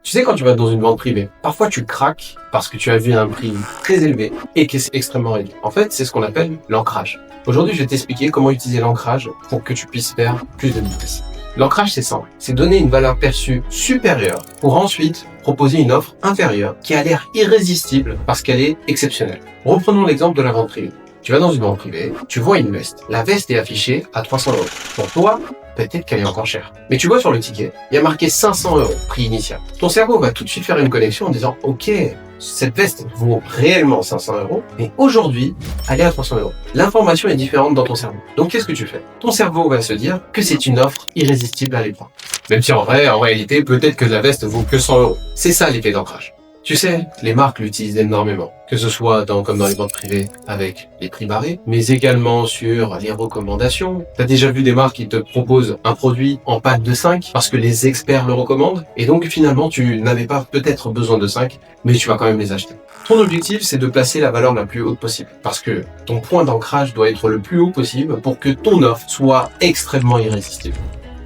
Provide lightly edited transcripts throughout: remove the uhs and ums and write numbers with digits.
Tu sais, quand tu vas dans une vente privée, parfois tu craques parce que tu as vu un prix très élevé et que c'est extrêmement réduit. En fait, c'est ce qu'on appelle l'ancrage. Aujourd'hui, je vais t'expliquer comment utiliser l'ancrage pour que tu puisses faire plus de business. L'ancrage, c'est simple. C'est donner une valeur perçue supérieure pour ensuite proposer une offre inférieure qui a l'air irrésistible parce qu'elle est exceptionnelle. Reprenons l'exemple de la vente privée. Tu vas dans une vente privée, tu vois une veste. La veste est affichée à 300 euros. Pour toi, peut-être qu'elle est encore chère. Mais tu vois sur le ticket, il y a marqué 500 euros, prix initial. Ton cerveau va tout de suite faire une connexion en disant, OK, cette veste vaut réellement 500 euros, mais aujourd'hui, elle est à 300 euros. L'information est différente dans ton cerveau. Donc, qu'est-ce que tu fais? Ton cerveau va se dire que c'est une offre irrésistible à l'époque. Même si en réalité, peut-être que la veste vaut que 100 euros. C'est ça l'effet d'ancrage. Tu sais, les marques l'utilisent énormément, que ce soit comme dans les ventes privées avec les prix barrés, mais également sur les recommandations. Tu as déjà vu des marques qui te proposent un produit en pack de 5 parce que les experts le recommandent, et donc finalement tu n'avais pas peut-être besoin de 5, mais tu vas quand même les acheter. Ton objectif, c'est de placer la valeur la plus haute possible, parce que ton point d'ancrage doit être le plus haut possible pour que ton offre soit extrêmement irrésistible.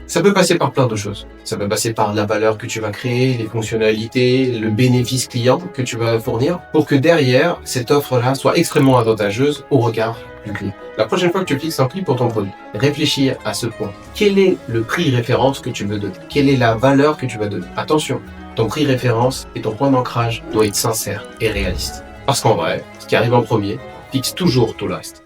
Ça peut passer par plein de choses. Ça peut passer par la valeur que tu vas créer, les fonctionnalités, le bénéfice client que tu vas fournir pour que derrière, cette offre-là soit extrêmement avantageuse au regard du client. La prochaine fois que tu fixes un prix pour ton produit, réfléchis à ce point. Quel est le prix référence que tu veux donner? Quelle est la valeur que tu vas donner? Attention, ton prix référence et ton point d'ancrage doit être sincère et réaliste. Parce qu'en vrai, ce qui arrive en premier fixe toujours tout le reste.